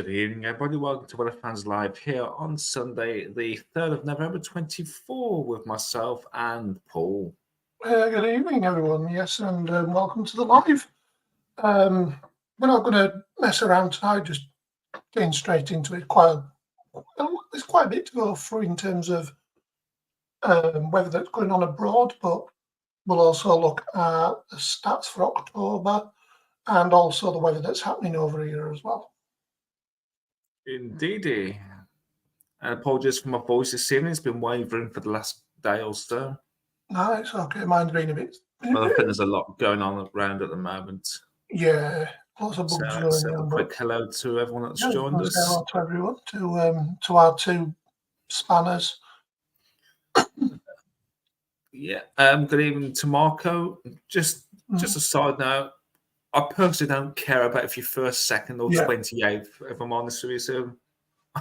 Good evening, everybody. Welcome to Weather Fans Live here on Sunday, the 3rd of November 24, with myself and Paul. Good evening, everyone. Yes, and welcome to the live. We're not going to mess around tonight, just getting straight into it. There's quite a bit to go through in terms of weather that's going on abroad, but we'll also look at the stats for October and also the weather that's happening over here as well. Indeedy. And apologies for my voice this evening. It's been wavering for the last day or so. No, it's okay. Mine's been a bit. Well, I think there's a lot going on around at the moment. Yeah, lots of bugs going So on. a quick hello to everyone that's joined us. Hello to everyone, to our two spanners. Yeah. Good evening to Marco. Just a side note. I personally don't care about if you're first, second, or 28th, if I'm honest with you. So,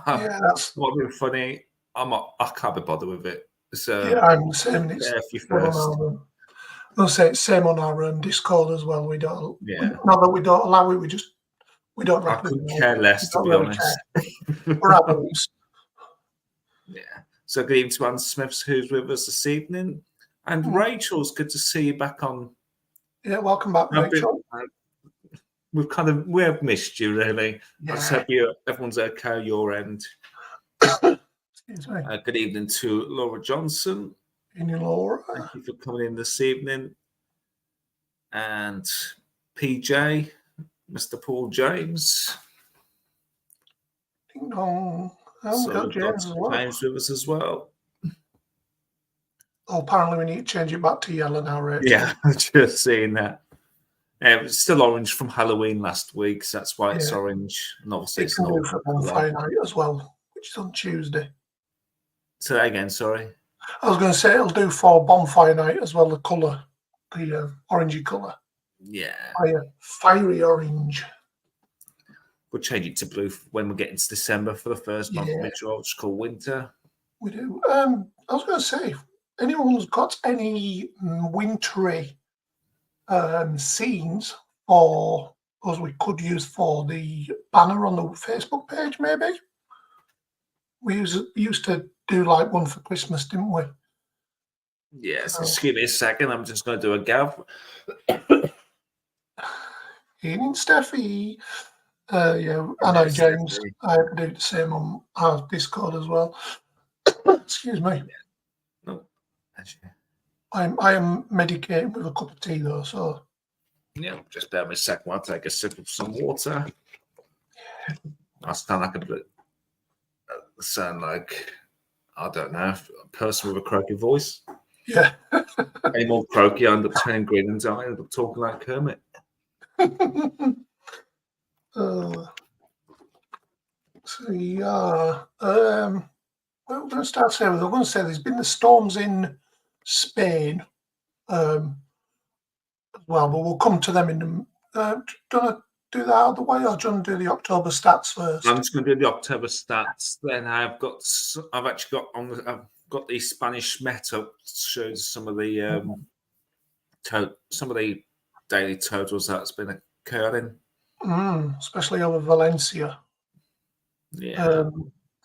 that's what would be funny. I can't be bothered with it. So, I'm the same. It's if you first. I'll say it's same on our Discord as well. We don't. Yeah. Not that we don't allow it. We don't. I couldn't care less, to be honest. We're adults. Yeah. So good evening to Anne Smiths, who's with us this evening, and Rachel's good to see you back on. Yeah, welcome back, Rachel. We have missed you, really. Yeah. I just hope everyone's okay at your end. Excuse me. Good evening to Laura Johnson. Evening, Laura. Thank you for coming in this evening. And PJ, Mr. Paul James. Ding dong. So we've got James with us as well. Oh, apparently we need to change it back to yellow now, Rachel. Yeah, just seeing that. It was still orange from Halloween last week, so that's why it's orange. And obviously it's not for Bonfire Night as well, which is on Tuesday. Say that again, sorry. I was going to say it'll do for Bonfire Night as well, the colour, the orangey colour. Yeah. Fiery orange. We'll change it to blue when we get into December for the first month of Mitchell, which is called winter. We do. I was going to say, anyone's got any wintry scenes or as we could use for the banner on the Facebook page, maybe? We used to do like one for Christmas, didn't we? Yes, just give me a second. I'm just going to do a gav. Evening, Steffi. I know, James. I have to do the same on our Discord as well. Excuse me. No, actually. I am medicating with a cup of tea though, so. Yeah, just bear me a second while I take a sip of some water. I sound like, I don't know, a person with a croaky voice. Yeah. Any more croaky, I end up turning green and I end up talking like Kermit. We're going to start saying, we're going to say there's been the storms in Spain as well, but we'll come to them in the. Do you want to do that out of the way, or do you want to do the October stats first? I'm just going to do the October stats. Then I've got the Spanish Met up, shows some of the daily totals that's been occurring. Especially over Valencia. Yeah.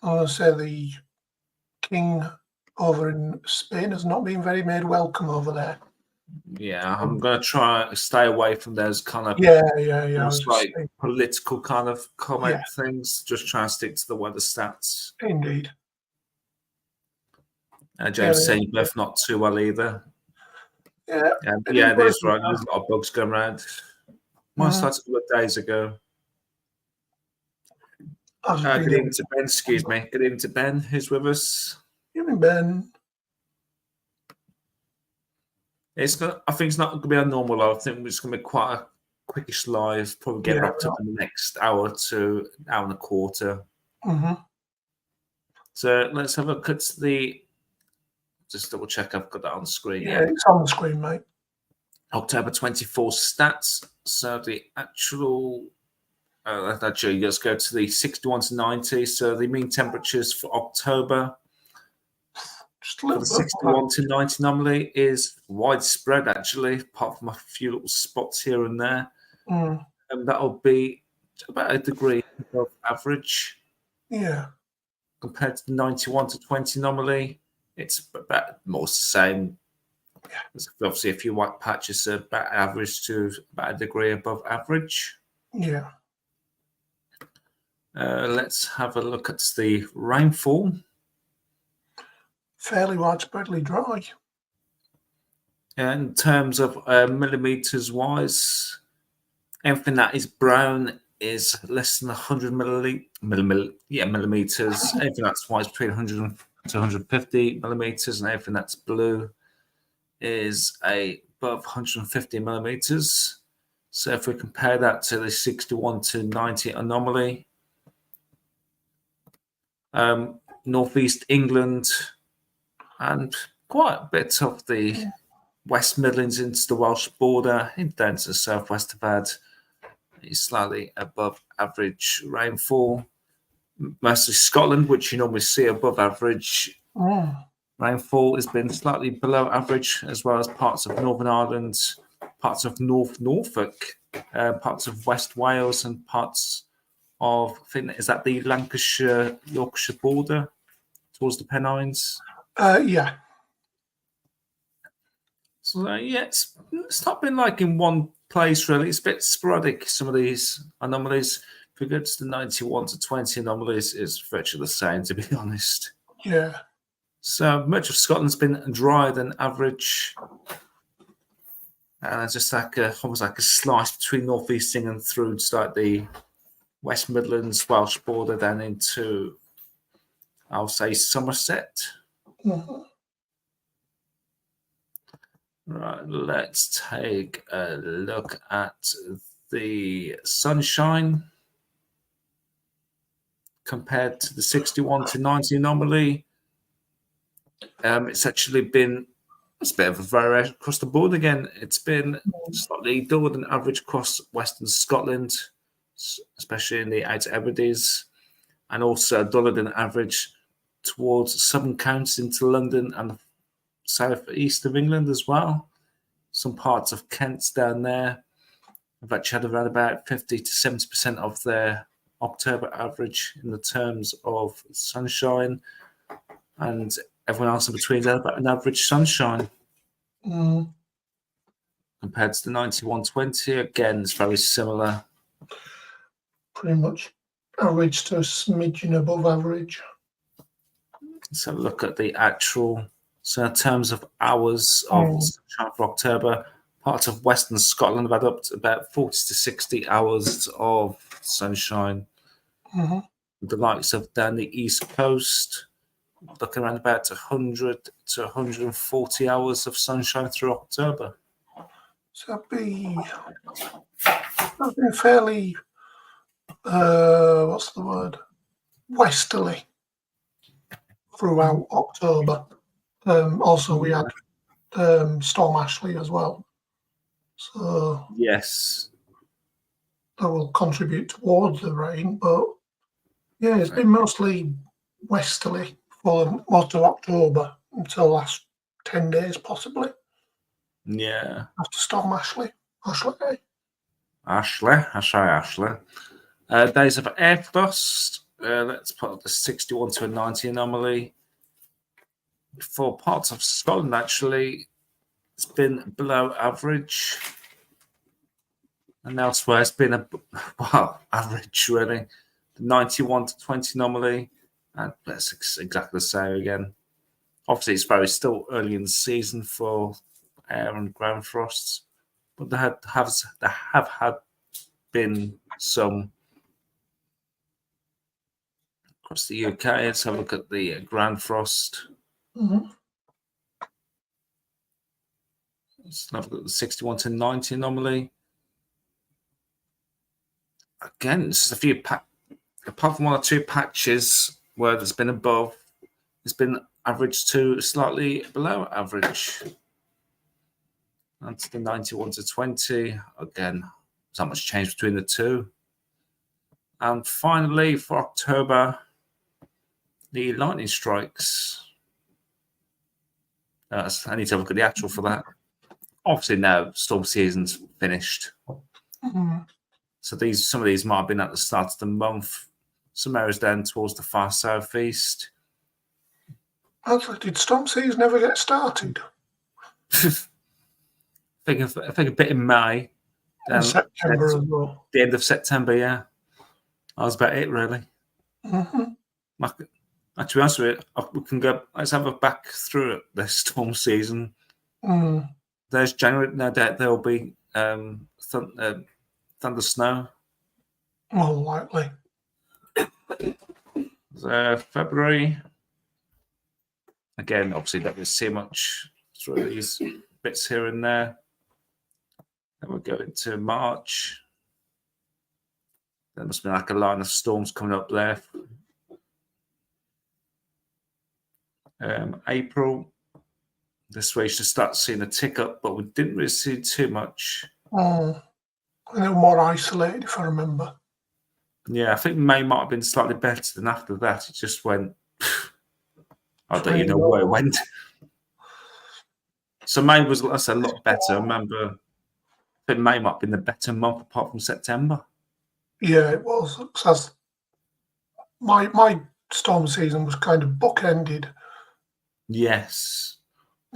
I want to say the king over in Spain has not been very made welcome over there. Yeah, I'm going to try and stay away from those kind of like political kind of comment things. Just try and stick to the weather stats. Indeed. James saying you're both not too well either. Yeah, there's right. There's a lot of bugs going around. Mine started a couple of days ago. Good evening to Ben. Excuse me. Good evening to Ben, who's with us. Good evening, Ben. I think it's not going to be a normal live. I think it's going to be quite a quickish live. Probably get wrapped up in the next hour to hour and a quarter. So let's have a look at the. Just double check I've got that on the screen. Yeah, it's on the screen, mate. October 24 stats. So the actual. Actually, let's go to the 61 to 90. So the mean temperatures for October. For the 61 to 90 normally is widespread, actually, apart from a few little spots here and there. And that'll be about a degree above average Yeah. compared to the 91 to 20 anomaly. It's about more the same. There's obviously a few white patches, so about average to about a degree above average. Yeah. Let's have a look at the rainfall. Fairly widespreadly dry. In terms of millimeters wise, anything that is brown is less than 100 millimeters. Anything that's white is between 100 to 150 millimeters, and anything that's blue is above 150 millimeters. So if we compare that to the 61 to 90 anomaly, northeast England and quite a bit of the West Midlands into the Welsh border, down to the southwest of that, is slightly above average rainfall. Mostly Scotland, which you normally see above average rainfall, has been slightly below average, as well as parts of Northern Ireland, parts of North Norfolk, parts of West Wales, and parts of, I think, is that the Lancashire-Yorkshire border towards the Pennines? Yeah. So yeah, it's not been like in one place really. It's a bit sporadic. Some of these anomalies. If we go to the 91 to 20 anomalies, it's virtually the same, to be honest. Yeah. So much of Scotland's been drier than average, and it's just like almost like a slice between northeast England through to like the West Midlands, Welsh border, then into, I'll say, Somerset. Mhm. Right, let's take a look at the sunshine compared to the 61 to 90 anomaly. It's actually been, it's a bit of a variation across the board again. It's been slightly lower than average across Western Scotland, especially in the Outer Hebrides, and also duller than average towards southern counties into London and the south east of England as well. Some parts of Kent's down there have actually had around about 50 to 70% of their October average in the terms of sunshine, and everyone else in between had about an average sunshine. Compared to the 9120, again, it's very similar. Pretty much average to a smidgen above average. Let's have a look at the actual. So, in terms of hours of sunshine for October, parts of Western Scotland have had up to about 40 to 60 hours of sunshine. The likes of down the East Coast, looking around about 100 to 140 hours of sunshine through October. So that'd be fairly, what's the word? Westerly throughout October. Also, we had Storm Ashley as well. So yes, that will contribute towards the rain. But yeah, it's been mostly westerly for most of October until the last 10 days, possibly. Yeah. After Storm Ashley. Ashley. Days of air frost. Let's put the 61 to a 90 anomaly. For parts of Scotland, actually, it's been below average. And elsewhere, it's been average, really. The 91 to 20 anomaly. And that's exactly the same again. Obviously, it's very still early in the season for air and ground frosts. But there have had been some across the UK. Let's have a look at the ground frost. Let's have a look at the 61 to 90 anomaly. Again, there's a few, apart from one or two patches where there's been above, it's been average to slightly below average. And to the 91 to 20, again, there's not much change between the two. And finally, for October, the lightning strikes. I need to look at the actual for that. Obviously, now storm season's finished. So some of these might have been at the start of the month. Some areas down towards the far southeast. Actually, did storm season never get started? I think a bit in May. In September as well. The end of September, yeah. That was about it, really. Mm-hmm. To be honest with you, we can go. Let's have a back through the storm season. There's January. No doubt there will be thunder snow. More likely. February. Again, obviously, don't really see much through these bits here and there. Then we'll go into March. There must be like a line of storms coming up there. April. This way you should start seeing a tick up, but we didn't really see too much. And they were more isolated, if I remember. Yeah, I think May might have been slightly better than after that. It just went. I don't even know where it went. So May was, a lot better. I remember. I think May might have been the better month apart from September. Yeah, it was. Because my storm season was kind of bookended. Yes.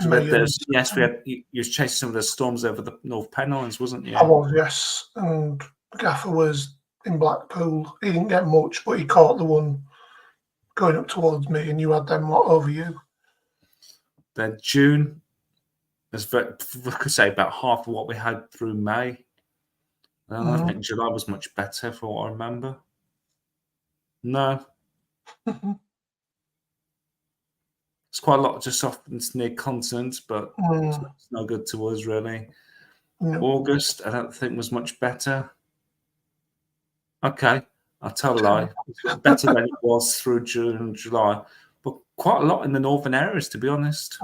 So you was chasing some of the storms over the North Pennines, wasn't you? I was, yes. And the gaffer was in Blackpool. He didn't get much, but he caught the one going up towards me, and you had them lot over you. Then June, I could say about half of what we had through May. And I think July was much better, for what I remember. No. It's quite a lot just off near continents, but it's no good to us, really. No. August, I don't think was much better. Okay, I'll tell a lie. Better than it was through June and July, but quite a lot in the northern areas, to be honest.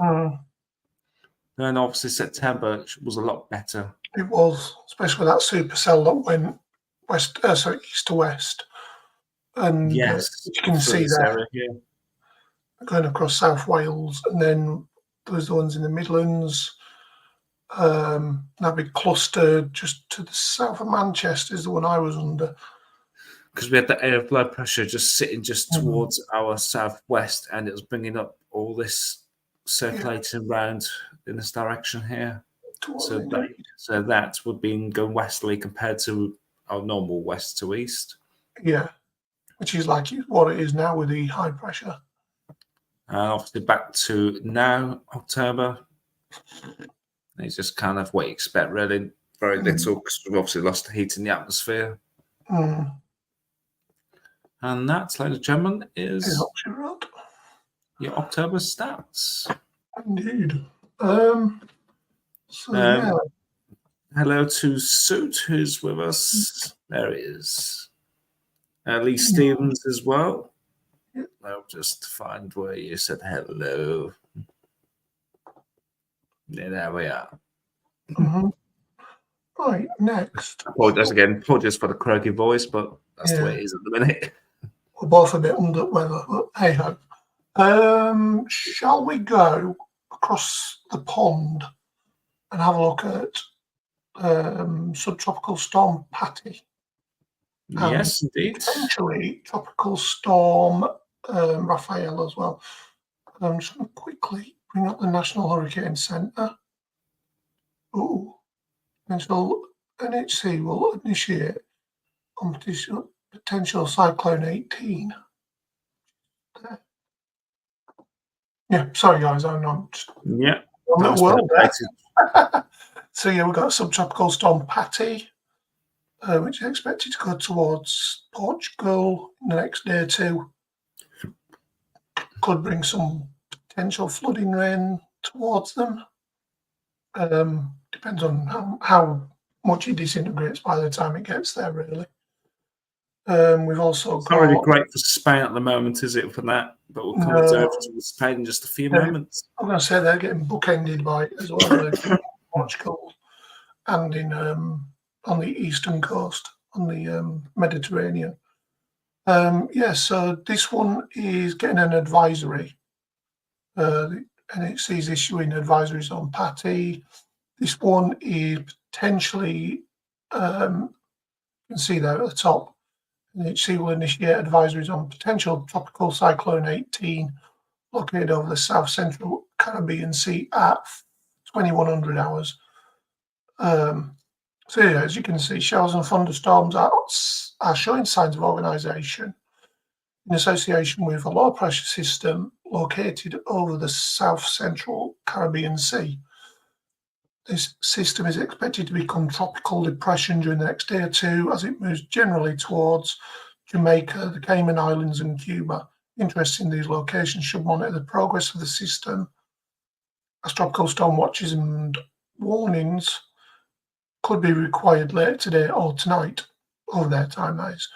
Then obviously September was a lot better. It was, especially with that supercell that went east to west. And yes, you can see that going across South Wales, and then there's the ones in the Midlands. That big cluster just to the south of Manchester is the one I was under. Because we had the air blow pressure just sitting just towards our southwest, and it was bringing up all this circulating around in this direction here. So that would be going westerly compared to our normal west to east. Yeah, which is like what it is now with the high pressure. Obviously back to now, October. It's just kind of what you expect, really. Very little, because we've obviously lost the heat in the atmosphere. And that, ladies and gentlemen, is your October stats. Indeed. Hello to Suit, who's with us. There he is. Lee Stevens as well. I'll just find where you said hello. Yeah, there we are. Right, next. Apologies for the croaky voice, but that's the way it is at the minute. We're both a bit under the weather, but hey ho. Shall we go across the pond and have a look at subtropical storm Patty? Yes, indeed. Potentially tropical storm Raphael as well. I'm just going to quickly bring up the National Hurricane Centre. NHC will initiate competition potential cyclone 18. Yeah, sorry guys, I'm just So we've got subtropical storm Patty, which is expected to go towards Portugal in the next day or two. Could bring some potential flooding rain towards them. Depends on how much it disintegrates by the time it gets there, really. We've also got... Not really great for Spain at the moment, is it, for that? But we'll come over to Spain in just a few moments. I'm going to say they're getting bookended by it as well. Portugal and in on the eastern coast, on the Mediterranean. So this one is getting an advisory. The NHC is issuing advisories on Patty. This one is potentially You can see there at the top. And HC will initiate advisories on potential tropical cyclone 18 located over the south central Caribbean Sea at 2100 hours. So yeah, as you can see, showers and thunderstorms are showing signs of organisation in association with a low pressure system located over the south central Caribbean Sea. This system is expected to become tropical depression during the next day or two as it moves generally towards Jamaica, the Cayman Islands and Cuba. Interest in these locations should monitor the progress of the system as tropical storm watches and warnings could be required later today or tonight over their timelines.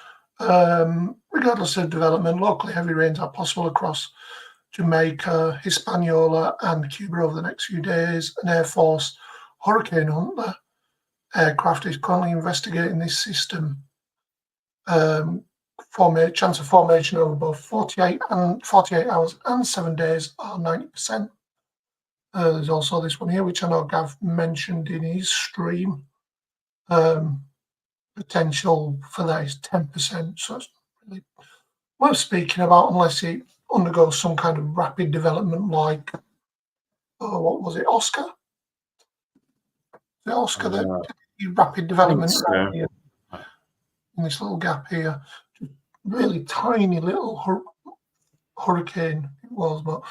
Regardless of development, locally heavy rains are possible across Jamaica, Hispaniola and Cuba over the next few days. An Air Force Hurricane Hunter aircraft is currently investigating this system. Chance of formation over both 48 hours and 7 days are 90%. There's also this one here, which I know Gav mentioned in his stream. Potential for that is 10%, so it's really worth speaking about unless it undergoes some kind of rapid development like, what was it, Oscar? The Oscar, that rapid development so. here, in this little gap here. Really tiny little hurricane it was, but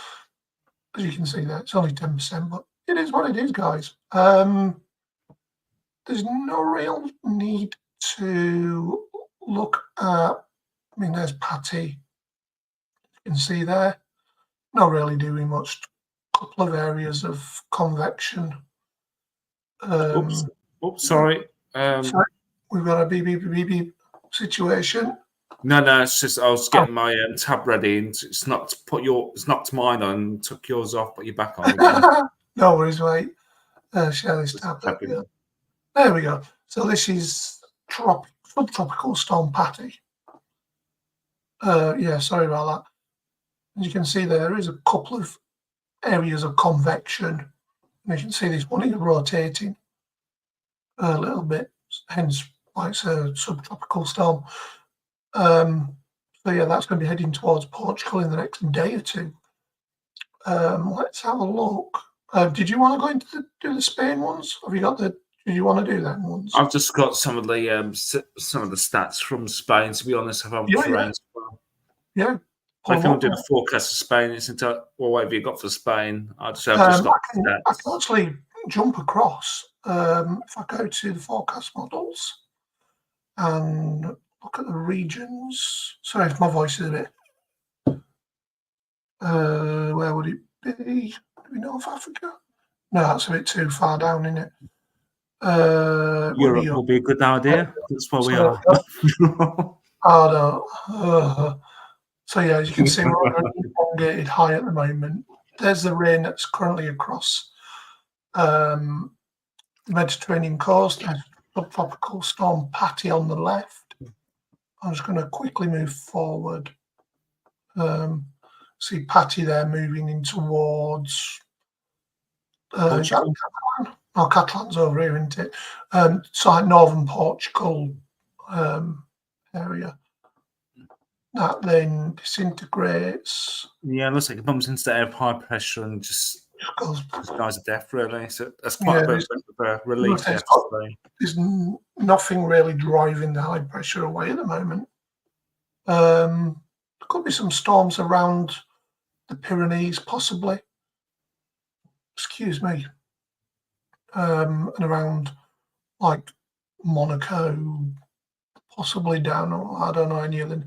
as you can see there, it's only 10%, but it is what it is, guys. There's no real need to look at, there's Patty, you can see there, not really doing much, couple of areas of convection. Oops, sorry. Sorry, we've got a beep situation. No, it's just I was getting my tab ready, and it's knocked mine on, took yours off, put your back on again. No worries, mate. Share this tab. There we go. So this is subtropical storm Patty. Yeah, sorry about that. As you can see there is a couple of areas of convection. And you can see this one is rotating a little bit, hence why it's a subtropical storm. So yeah, that's going to be heading towards Portugal in the next day or two. Let's have a look. Did you want to go into do the Spain ones? Have you got the? Did you want to do them ones? I've just got some of the stats from Spain. To be honest, I've had terrain as well. Yeah. I can't do the forecast for Spain. It's entirely, well, what have you got for Spain? I've just got stats. I can actually jump across. If I go to the forecast models and look at the regions. Sorry if my voice is a bit. Where would it be? Do we North Africa? No, that's a bit too far down, isn't it? Europe will be a good idea. That's where we are. Oh no. So yeah, as you can see, we're on an elongated high at the moment. There's the rain that's currently across the Mediterranean coast. There's subtropical storm Patty on the left. I'm just going to quickly move forward. See Patty there moving in towards Portugal. No, Catalan's over here, isn't it? So like northern Portugal area. That then disintegrates. Yeah, it looks like it bumps into the air of high pressure and just dies of death, really. So that's quite a bit of a relief. There's nothing really driving the high pressure away at the moment. There could be some storms around the Pyrenees, possibly. Excuse me. And around like Monaco, possibly down, or I don't know any of the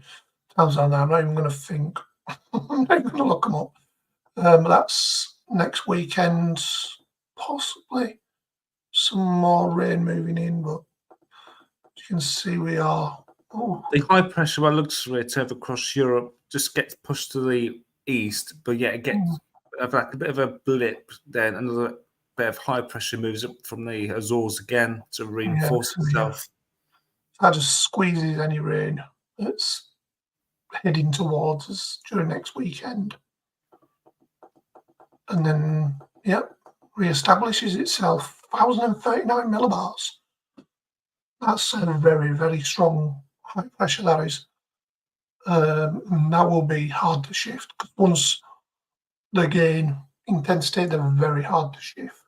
towns down there. I'm not even going to think. I'm not even going to look them up. But that's next weekend, possibly some more rain moving in, but you can see we are. The high pressure, I looked through it over across Europe, just gets pushed to the east, but yeah, it gets like a bit of a blip, then another bit of high pressure moves up from the Azores again to reinforce itself. That just squeezes any rain that's heading towards us during next weekend. And then, reestablishes itself. 1,039 millibars. That's a very, very strong high pressure, that is. And that will be hard to shift, because once they gain intensity, they're very hard to shift.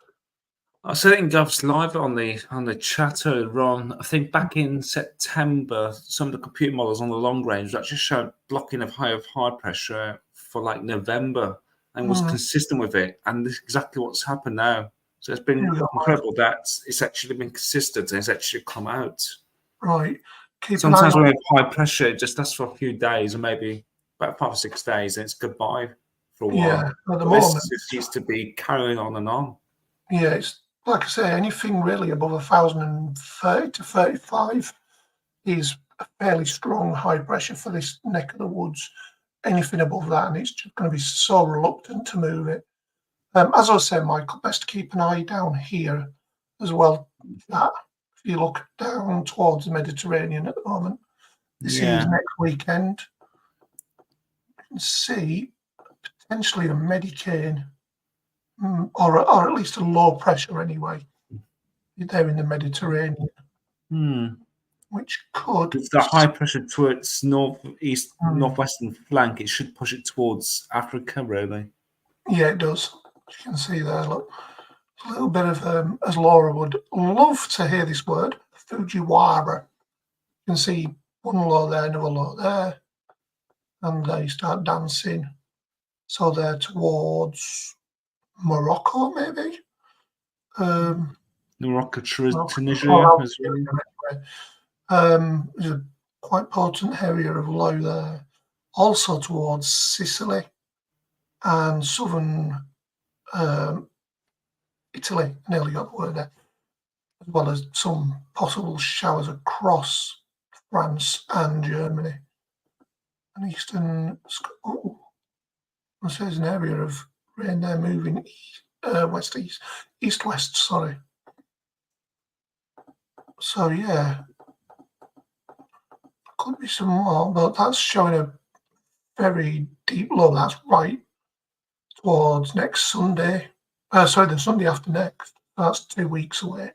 I said it in Gov's live on the chat earlier on. I think back in September, some of the computer models on the long range actually showed blocking of high pressure for like November and was consistent with it. And this is exactly what's happened now. So it's been incredible that it's actually been consistent and it's actually come out. Right. Keep Sometimes an eye when we have high pressure, it just lasts for a few days or maybe about 5 or 6 days and it's goodbye for a while. Yeah, at the But moment, this seems to be carrying on and on. yeah, it's like I say, anything really above 1,030 to 35 is a fairly strong high pressure for this neck of the woods. Anything above that, and it's just going to be so reluctant to move it. As I was saying, Michael, best to keep an eye down here as well. That if you look down towards the Mediterranean at the moment, this is next weekend. You can see potentially a Medicane, or at least a low pressure anyway, there in the Mediterranean, which could. With the high pressure towards northwestern flank, it should push it towards Africa, really. Yeah, it does. You can see there, look. A little bit of, as Laura would love to hear this word, Fujiwara. You can see one low there, another low there, and they start dancing. So they're towards Morocco, maybe. Morocco, Tunisia as well. There's a quite potent area of low there. Also towards Sicily and southern Italy. I nearly got the word there. As well as some possible showers across France and Germany. And eastern, there's an area of rain there moving east-west, sorry. So yeah, could be some more, but that's showing a very deep low. That's right towards next Sunday. Sorry, the Sunday after next. That's 2 weeks away.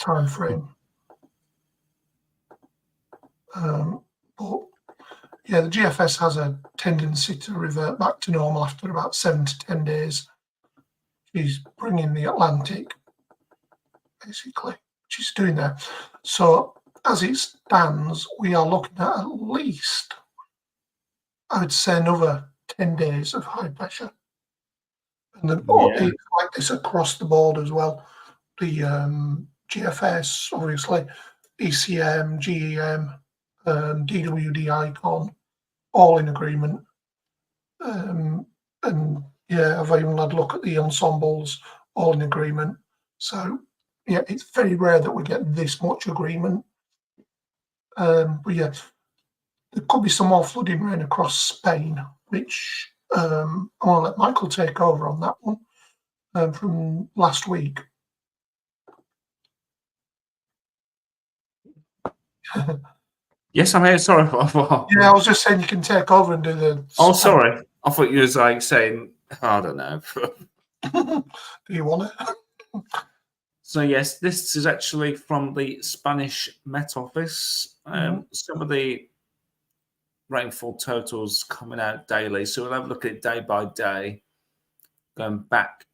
Time frame. But yeah, the GFS has a tendency to revert back to normal after about 7 to 10 days. She's bringing the Atlantic, basically, she's doing that. So as it stands, we are looking at least, I would say, another 10 days of high pressure. And it's like this across the board as well. The GFS, obviously, ECM, GEM, DWD icon, all in agreement. And yeah, I've even had a look at the ensembles, all in agreement. So yeah, it's very rare that we get this much agreement. But yeah, there could be some more flooding rain across Spain, which I'm going to let Michael take over on that one from last week. Yes, I'm here. Sorry. Yeah, I was just saying you can take over and do the. Oh, sorry. I thought you was like saying, I don't know. Do you want it? So yes, this is actually from the Spanish Met Office. Some of the rainfall totals coming out daily. So we'll have a look at it day by day. Going back,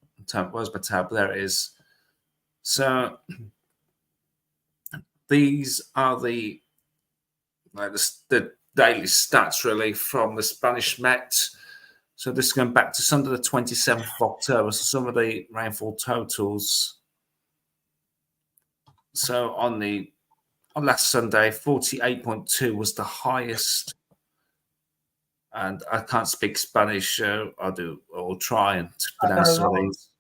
where's my tab? There it is. So these are the daily stats really from the Spanish Met. So this is going back to Sunday the 27th of October. So some of the rainfall totals. So on last Sunday, 48.2 was the highest. And I can't speak Spanish. I'll try and pronounce some of these.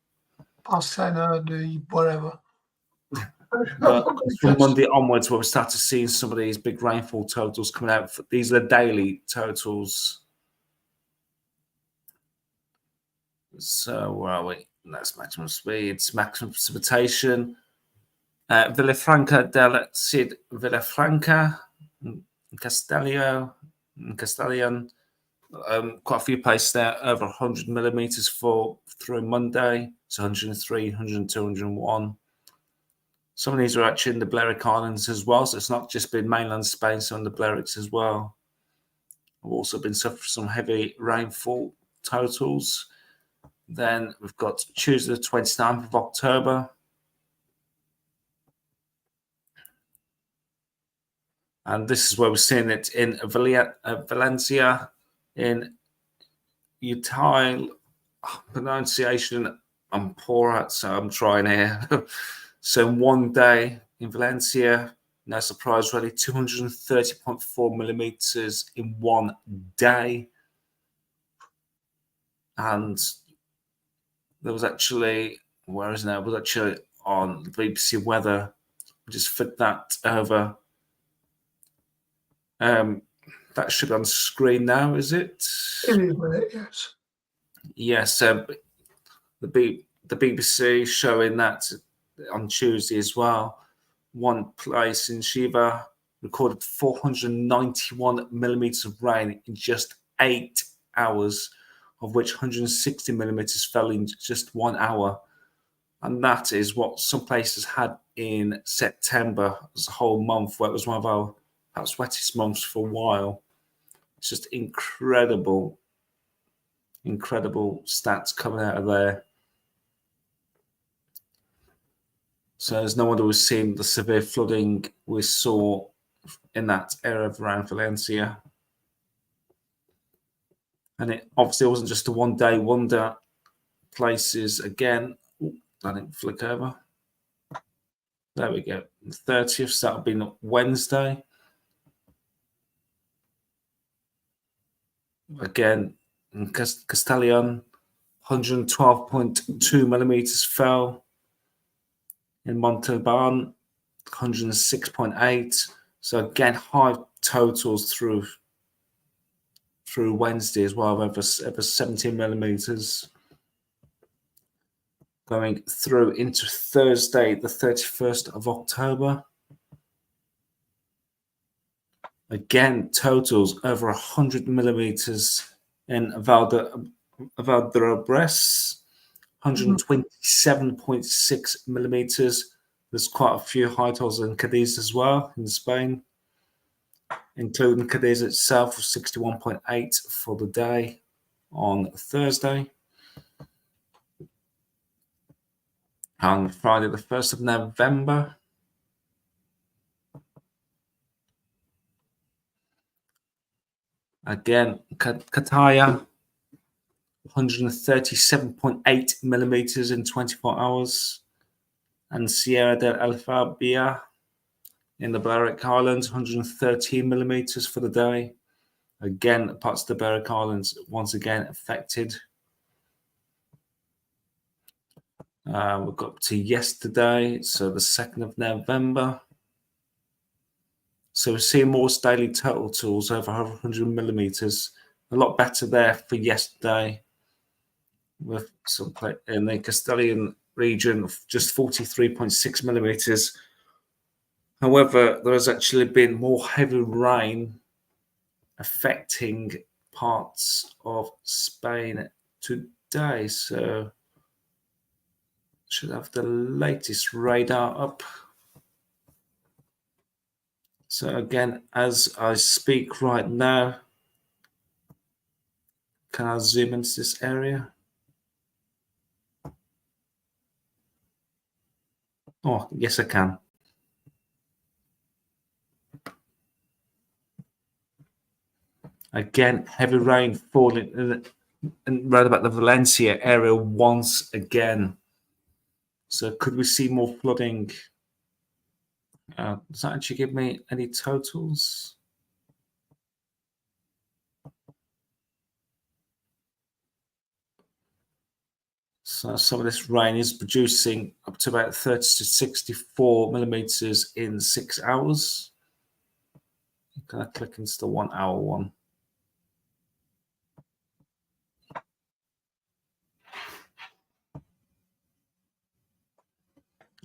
Pasena, whatever. But from Monday onwards, we'll start to see some of these big rainfall totals coming out. These are the daily totals. So where are we? That's maximum speeds, maximum precipitation. Villafranca del Cid, Villafranca, Castellion. Quite a few places there, over 100 millimeters through Monday. It's 103, 102, 101. Some of these are actually in the Balearic Islands as well, so it's not just been mainland Spain, so in the Balearics as well. I've also been suffering some heavy rainfall totals. Then we've got Tuesday the 29th of October. And this is where we're seeing it in Valencia, in Utile. Pronunciation I'm poor at, so I'm trying here. So in one day in Valencia, no surprise really, 230.4 millimeters in one day. And there was actually, where is it now? It was actually on the BBC Weather. I just flipped that over. That should be on the screen now, is it? It is with it, yes. Yes, the BBC showing that on Tuesday as well. One place in Shiva recorded 491 millimeters of rain in just 8 hours, of which 160 millimeters fell in just 1 hour. And that is what some places had in September as a whole month, where it was one of our perhaps wettest months for a while. It's just incredible stats coming out of there. So there's no wonder we've seen the severe flooding we saw in that area of around Valencia. And it obviously wasn't just a one-day wonder. Places again. I didn't flick over. There we go. The 30th, so that'll be Wednesday. Again, in Castellon, 112.2 millimeters fell. In Montalban, 106.8. So again, high totals through Wednesday as well, over 17 millimeters. Going through into Thursday, the 31st of October. Again, totals over 100 millimeters in Valdebrés, 127.6 millimeters. There's quite a few high totals in Cadiz as well, in Spain, including Cadiz itself, 61.8 for the day on Thursday. On Friday, the 1st of November, again, Cataya, 137.8 millimeters in 24 hours. And Sierra del Alfabia in the Balearic Islands, 113 millimeters for the day. Again, parts of the Balearic Islands once again affected. We got up to yesterday, so the 2nd of November. So we're seeing more daily totals over 100 millimeters. A lot better there for yesterday, with some in the Castilian region of just 43.6 millimeters. However, there has actually been more heavy rain affecting parts of Spain today. So should have the latest radar up. So again, as I speak right now, can I zoom into this area? Oh, yes, I can. Again, heavy rain falling in right about the Valencia area once again. So could we see more flooding? Does that actually give me any totals? So some of this rain is producing up to about 30 to 64 millimeters in 6 hours. Can I click into the 1 hour one?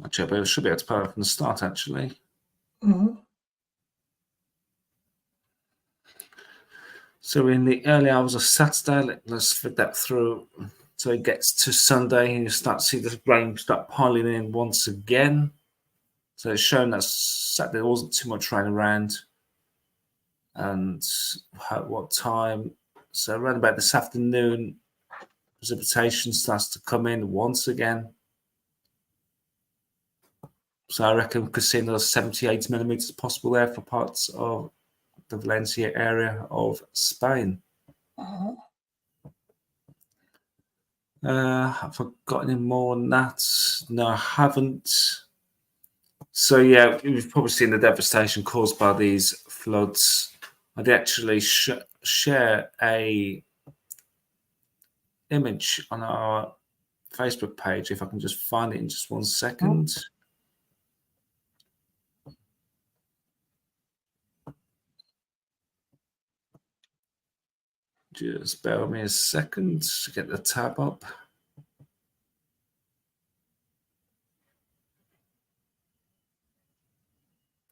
Actually, I should be able to power from the start, actually. Mm-hmm. So in the early hours of Saturday, let's fit that through. So it gets to Sunday and you start to see the rain start piling in once again. So it's shown that Saturday there wasn't too much rain around. And at what time? So around about this afternoon, precipitation starts to come in once again. So I reckon we could see another 78 millimeters possible there for parts of the Valencia area of Spain. Have I got any more on that? No, I haven't. So yeah, we've probably seen the devastation caused by these floods. I'd actually share a image on our Facebook page if I can just find it in just 1 second. Just bear with me a second to get the tab up.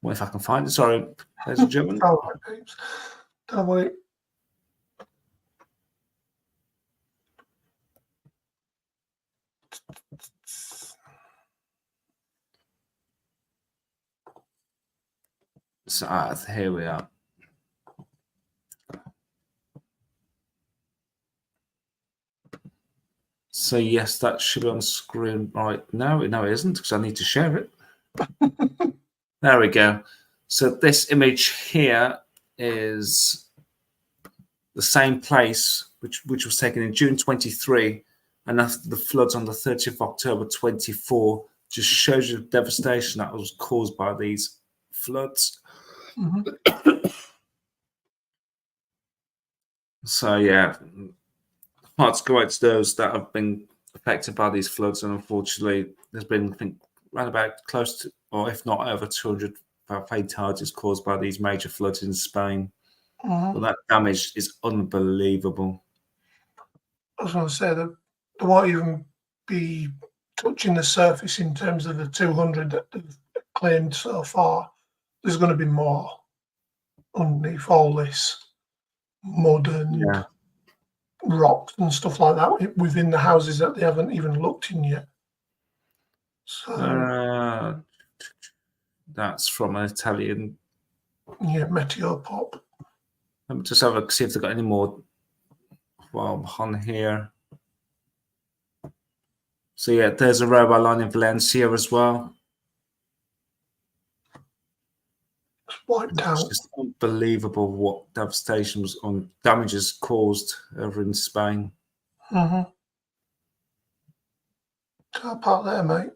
Well, if I can find it, sorry, ladies and gentlemen. Don't worry. So here we are. So yes, that should be on screen right now. No, it isn't because I need to share it. There we go. So this image here is the same place which was taken in June 23, and after the floods on the 30th of October 24, just shows you the devastation that was caused by these floods. So yeah, hearts go out to those that have been affected by these floods, and unfortunately, there's been, I think, around about close to, or if not over 200 fatalities caused by these major floods in Spain. Well, that damage is unbelievable. I was going to say that there won't even be touching the surface in terms of the 200 that they've claimed so far. There's going to be more underneath all this mud and rocks and stuff like that within the houses that they haven't even looked in yet. So that's from an Italian. Yeah, Meteo Pop. Let me just have a look, see if they've got any more on here. So yeah, there's a railway line in Valencia as well. It's wiped out. It's just unbelievable what devastation was on damages caused over in Spain. Car park there, mate.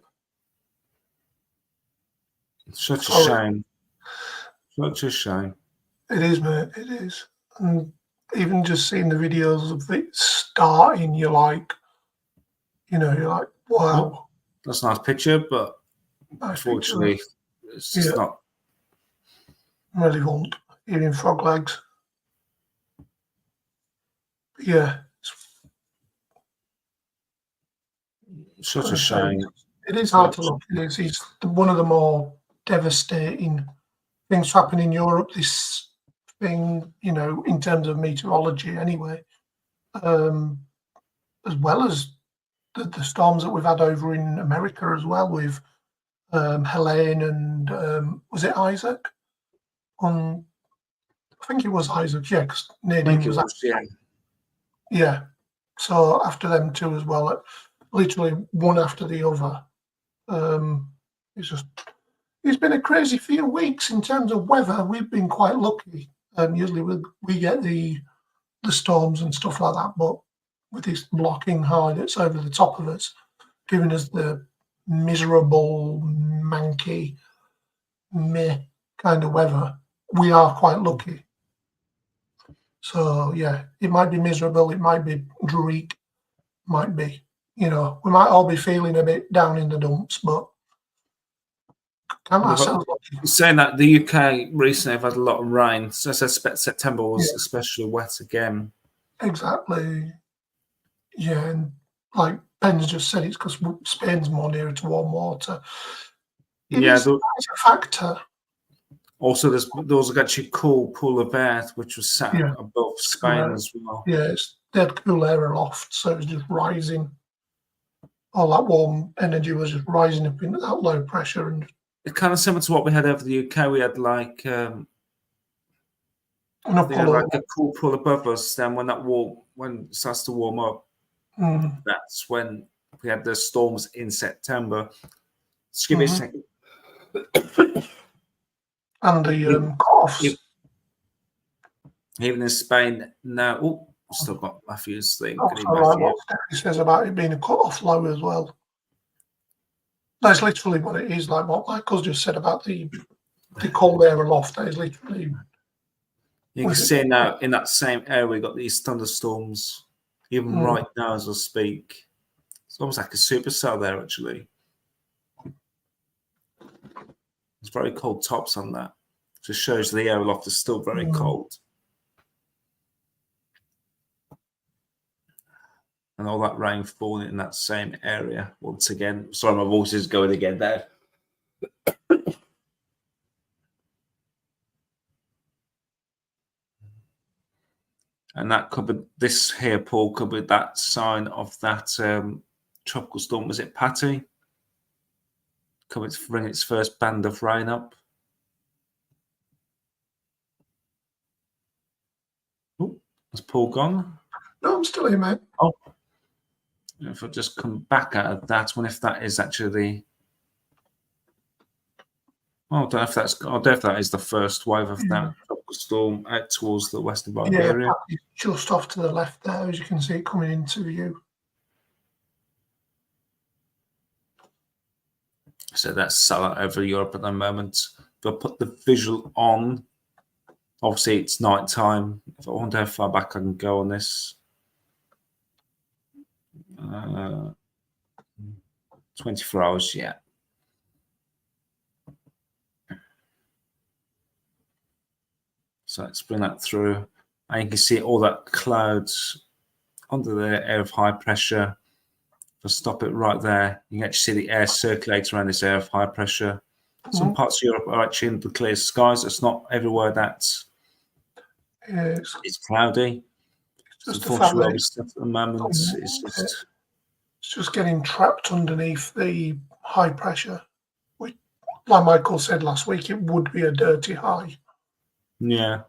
Such a shame. Such a shame. It is, mate. It is. And even just seeing the videos of it starting, you're like, wow. Oh, that's a nice picture, but unfortunately, it's just not relevant. Eating frog legs. But yeah. Such a shame. It is hard to look. It's one of the more devastating things happen in Europe. This thing, in terms of meteorology, anyway, as well as the storms that we've had over in America as well with Helene and was it Isaac? I think it was Isaac. Yeah, because Nadine was yeah. So after them two as well, literally one after the other. It's been a crazy few weeks in terms of weather. We've been quite lucky. Usually we get the storms and stuff like that, but with this blocking high that's over the top of us, giving us the miserable, manky, meh kind of weather, we are quite lucky. So yeah, it might be miserable, it might be dreary, might be, we might all be feeling a bit down in the dumps, but saying that the UK recently have had a lot of rain, so I suspect September was especially wet again. Exactly. Yeah, and like Ben's just said, it's because Spain's more nearer to warm water. It's a factor. Also, there was actually cool pool of air which was sat above Spain as well. Yeah, they had cool air aloft, so it was just rising. All that warm energy was just rising up into that low pressure and kind of similar to what we had over the UK. We had like An they had upper like a cool pool above us. Then when when it starts to warm up, that's when we had the storms in September. Just give me a second. And the coughs. Even in Spain now, I've still got Matthew's thing. Also, like what Stephanie says about it being a cut-off low as well. That's literally what it is, like what Michael's just said about the cold air aloft. That is literally. You can see now in that same area we got these thunderstorms, even right now as I speak. It's almost like a supercell there, actually. It's very cold tops on that. Just shows the air aloft is still very cold. And all that rain falling in that same area once again. Sorry, my voice is going again there. And that covered this here, Paul, covered that sign of that tropical storm. Was it Patty? Coming to bring its first band of rain up. Oh, has Paul gone? No, I'm still here, mate. Oh. If I just come back out of that one, if that is actually I don't know if that is the first wave of that tropical storm out towards the western Iberia. Yeah, just off to the left there, as you can see it coming into view. So that's silent over Europe at the moment. If I put the visual on, obviously it's night time. I wonder how far back I can go on this. 24 hours, yeah. So let's bring that through. And you can see all that clouds under the air of high pressure. If I stop it right there, you can actually see the air circulate around this air of high pressure. Some parts of Europe are actually in the clear skies. It's not everywhere that's it's cloudy. Just unfortunately, where we stuff at the moment is just getting trapped underneath the high pressure. Which, like Michael said last week, it would be a dirty high. Yeah.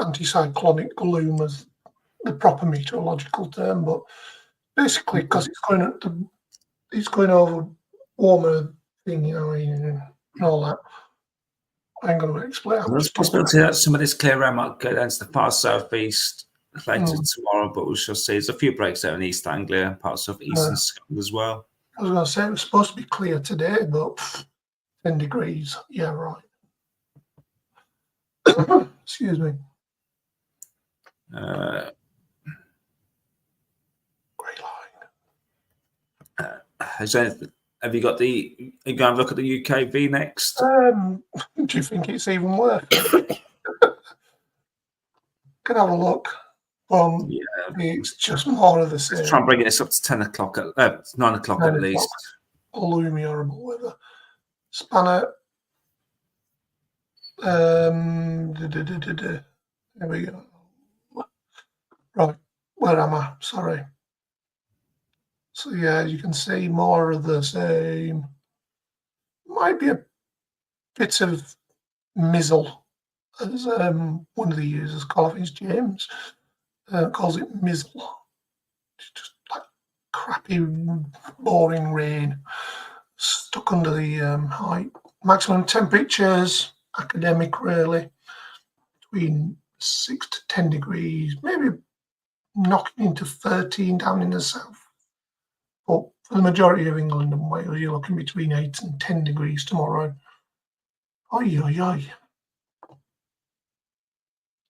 Anticyclonic gloom is the proper meteorological term, but basically because it's going over warmer thing, you know, and all that. I ain't going to explain. There's a possibility that some of this clear air might go down to the far southeast later tomorrow, but we shall see. There's a few breaks there in East Anglia and parts of eastern Scotland as well. I was going to say it was supposed to be clear today, but 10 degrees. Yeah, right. Excuse me. Great line. Have you got are you going to look at the UKV next? Do you think it's even worse? Can have a look. Yeah, it's just more of the same. Let's try and bring this up to 10 o'clock, 9 o'clock at least. Gloomy, horrible weather. Spanner. There we go. Right, where am I? Sorry. So yeah, you can see more of the same. Might be a bit of mizzle, as one of the users, I think it's James, calls it mizzle. It's just like crappy, boring rain stuck under the height. Maximum temperatures, academic really, between 6 to 10 degrees, maybe knocking into 13 down in the south. But for the majority of England and Wales, you're looking between 8 and 10 degrees tomorrow. Oi, oi, oi.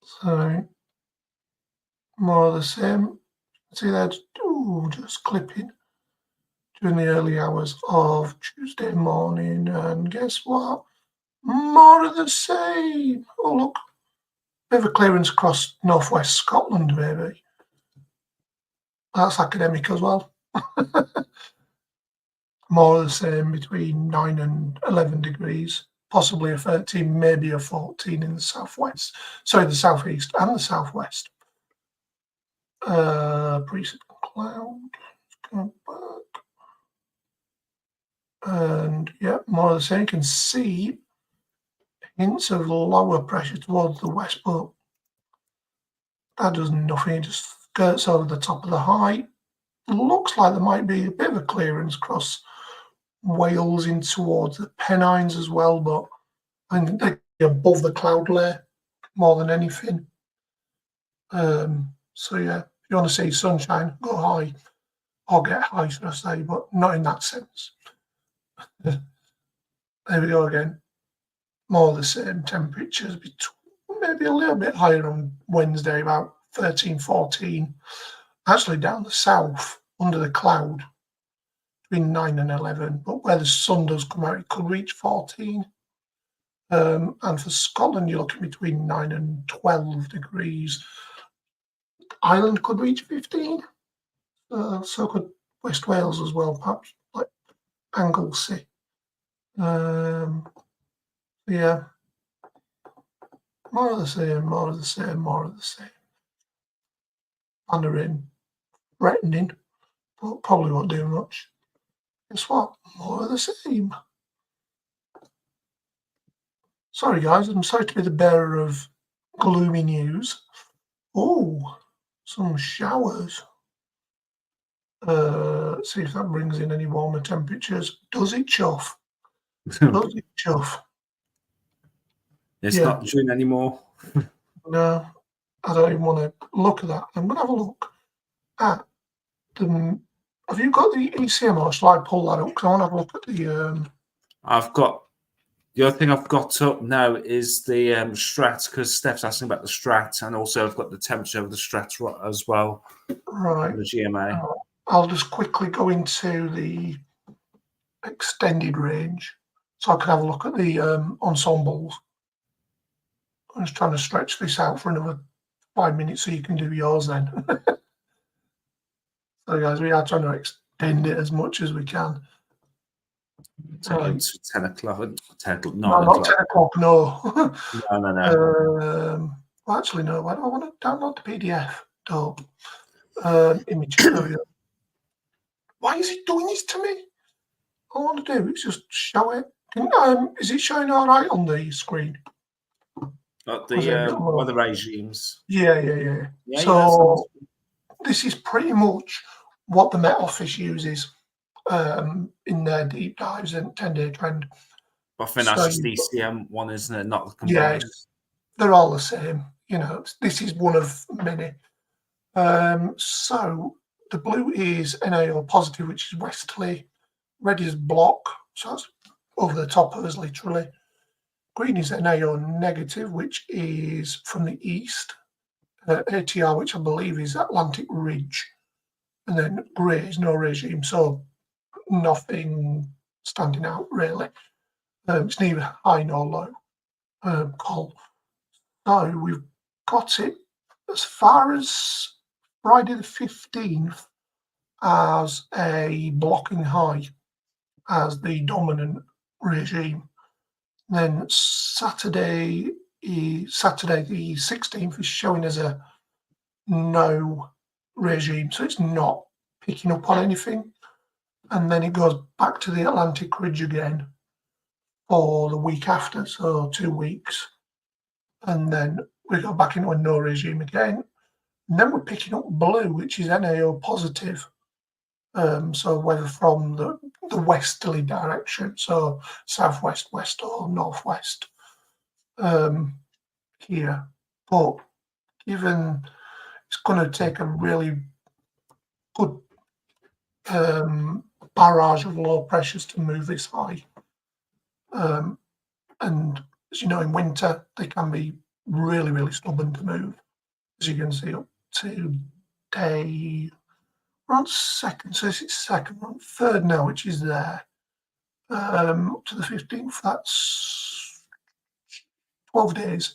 So, more of the same. See that? Just clipping during the early hours of Tuesday morning. And guess what? More of the same. Oh, look. Bit of a clearance across northwest Scotland, maybe. That's academic as well. More of the same between 9 and 11 degrees, possibly a 13, maybe a 14 in the southwest. Sorry, the southeast and the southwest. Precip cloud. Let's go back. And yeah, more of the same. You can see hints of lower pressure towards the west, but that does nothing. It just skirts over the top of the high. Looks like there might be a bit of a clearance across Wales in towards the Pennines as well, but I think they're above the cloud layer more than anything. So yeah, if you want to see sunshine, go high or get high, should I say, but not in that sense. There we go again. More of the same temperatures, maybe a little bit higher on Wednesday, about 13, 14. Actually down the south, under the cloud, between 9 and 11, but where the sun does come out, it could reach 14. And for Scotland, you're looking between 9 and 12 degrees. Ireland could reach 15. So could West Wales as well, perhaps like Anglesey. Yeah, more of the same, more of the same, more of the same. Mandarin, threatening, but probably won't do much. Guess what? More of the same. Sorry, guys, I'm sorry to be the bearer of gloomy news. Oh, some showers. See if that brings in any warmer temperatures. Does it chuff? Does it chuff? It's Yeah. not June anymore. No, I don't even want to look at that. I'm going to have a look at the. Have you got the ECM or shall I pull that up? Because I want to have a look at the. I've got the other thing I've got up now is the strat, because Steph's asking about the strat, and also I've got the temperature of the strat as well. Right. The GMA. I'll just quickly go into the extended range so I can have a look at the ensembles. I'm just trying to stretch this out for another 5 minutes so you can do yours then. So guys, we are trying to extend it as much as we can. Right. 10 o'clock, 10 o'clock, 9 no, o'clock. not 10 o'clock, no. No. Well, actually, no, why do I want to download the PDF? Dope. Image. There we go. Why is it doing this to me? All I want to do is just show it. Is it showing all right on the screen? Got the weather regimes. Yeah. So this is pretty much what the Met Office uses in their deep dives and 10-day trend. I think that's just the ECM one, isn't it? Not the combined. Yeah, they're all the same. You know, this is one of many. So the blue is NAO positive, which is westerly. Red is block, so that's over the top of us, literally. Green is NAO negative, which is from the east. ATR, which I believe is Atlantic Ridge. And then grey is no regime, so nothing standing out, really. It's neither high nor low. Call. So we've got it as far as Friday the 15th as a blocking high as the dominant regime. Then Saturday the 16th is showing as a no regime, so it's not picking up on anything. And then it goes back to the Atlantic Ridge again for the week after, so 2 weeks. And then we go back into a no regime again. And then we're picking up blue, which is NAO positive. So whether from the westerly direction, so southwest, west, or northwest here. But given it's going to take a really good barrage of low pressures to move this high. And as you know, in winter, they can be really, really stubborn to move. As you can see up to day, we're on second, so this is second, we're on third now, which is there. Up to the 15th, that's 12 days.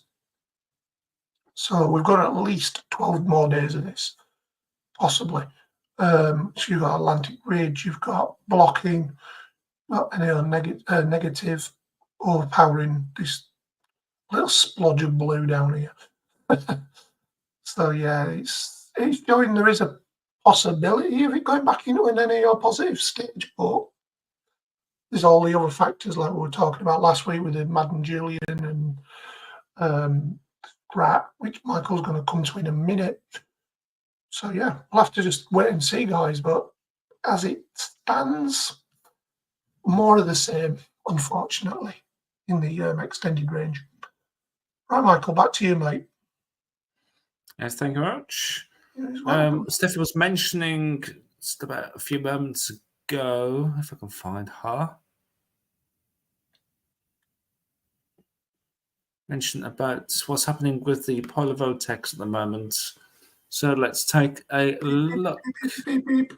So we've got at least 12 more days of this, possibly. So you've got Atlantic Ridge, you've got blocking, got NAO negative, overpowering this little splodge of blue down here. So yeah, it's showing there is a possibility of it going back into an NAO positive stage, but there's all the other factors like we were talking about last week with the Madden Julian and Grat, which Michael's going to come to in a minute. So yeah, we'll have to just wait and see, guys. But as it stands, more of the same, unfortunately, in the extended range. Right, Michael, back to you, mate. Yes, thank you very much. Well, Stephanie was mentioning just about a few moments ago, if I can find her, mentioned about what's happening with the polar vortex at the moment. So let's take a look. beep, beep, beep.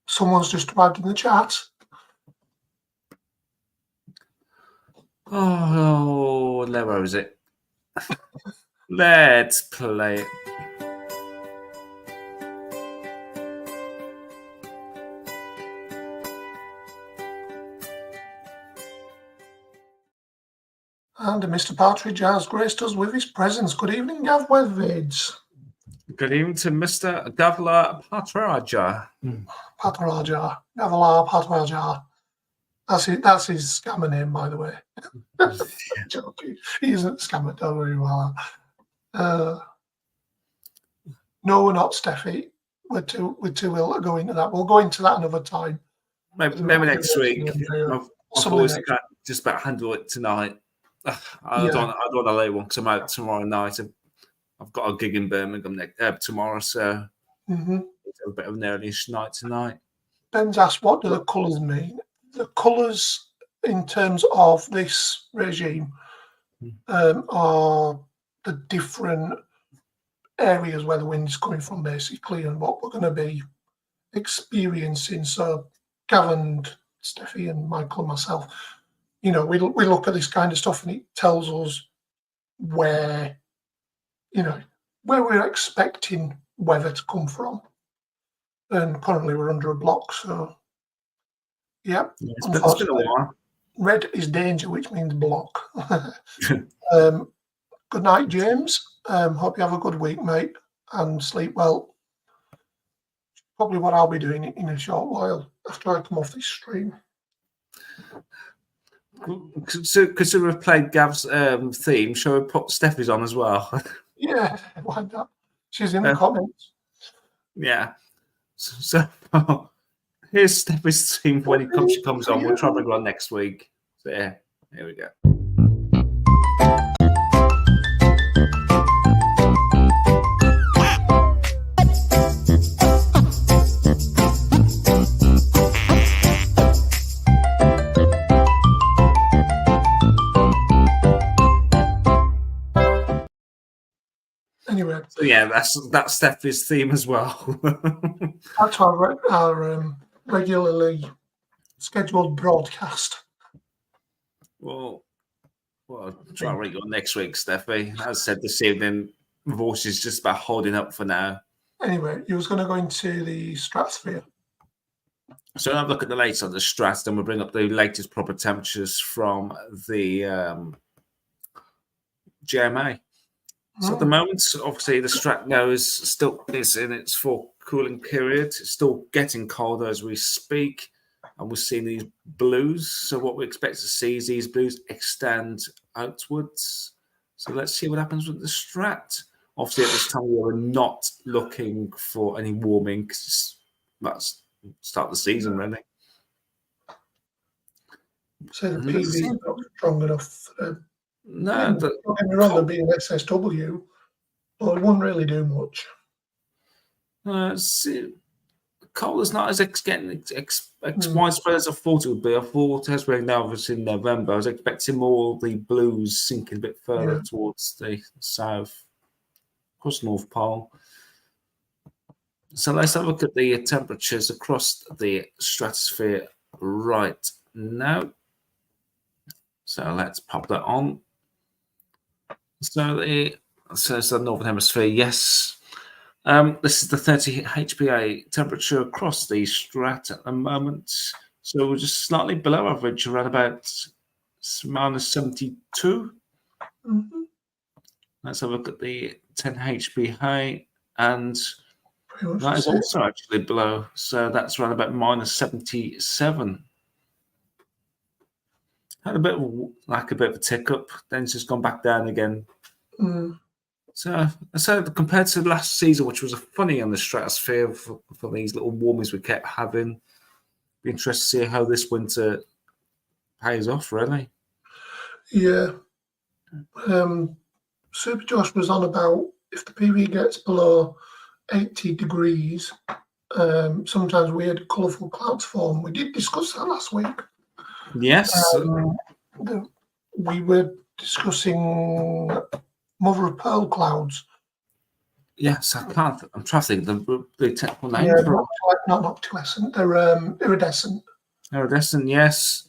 Someone's just arrived in the chat. Oh, where is it? Let's play it. And Mr. Partridge has graced us with his presence. Good evening, Gav Weathervids. Good evening to Mr. Gavla Patraja. Patraja. Gavla Patraja. That's his scammer name, by the way. Joking. He isn't a scammer, don't worry about that. No, we're not, Steffi. We're too ill to go into that. We'll go into that another time. Maybe next week. I've always got just about handle it tonight. I don't want to lay one because I'm out tomorrow night. I've got a gig in Birmingham tomorrow, so it's a bit of an early-ish night tonight. Ben's asked, what do the colours mean? The colours in terms of this regime are the different areas where the wind is coming from, basically, and what we're going to be experiencing. So Gavin, Steffi and Michael and myself, we look at this kind of stuff and it tells us where we're expecting weather to come from. And currently we're under a block, so yeah. It's been a while. Red is danger, which means block. Good night, James. Hope you have a good week, mate, and sleep well. Probably what I'll be doing in a short while after I come off this stream. Because we've played Gav's theme, shall we put Steffi's on as well? Yeah, why not? She's in the comments. Yeah. So here's Steffi's theme when she comes on. We'll try to bring her on next week. So yeah, here we go. Anyway, so yeah, that's Steffi's theme as well. That's our regularly scheduled broadcast. Well, I'll try to ring you on next week, Steffi. As I said this evening, my voice is just about holding up for now. Anyway, you was going to go into the stratosphere. So I'll have a look at the latest on the strat, then we'll bring up the latest proper temperatures from the GMA. So at the moment, obviously, the strat now is in its full cooling period. It's still getting colder as we speak, and we're seeing these blues. So what we expect to see is these blues extend outwards. So let's see what happens with the strat. Obviously, at this time, we are not looking for any warming because that's start the season, really. So the PV is not strong enough. No, don't get me wrong, being SSW, but it won't really do much. Cold is not as widespread as I thought it would be. I thought, as we're now obviously in November, I was expecting more of the blues sinking a bit further towards the south, across the North Pole. So let's have a look at the temperatures across the stratosphere right now. So let's pop that on. So it's the Northern Hemisphere, yes. This is the 30 HPA temperature across the strat at the moment. So we're just slightly below average, around about minus 72. Mm-hmm. Let's have a look at the 10 HPA, and that is also actually below. So that's around about minus 77. Had a bit of a tick up, then it's just gone back down again. Mm. So compared to last season, which was a funny on the stratosphere for these little warmings we kept having, be interested to see how this winter pays off. Really, Yeah. Super Josh was on about if the PV gets below 80 degrees, sometimes weird colourful clouds form. We did discuss that last week. yes, We were discussing mother of pearl clouds. yes. I'm trying to think the technical name Yeah, for not noctilescent. They're iridescent. iridescent. Yes,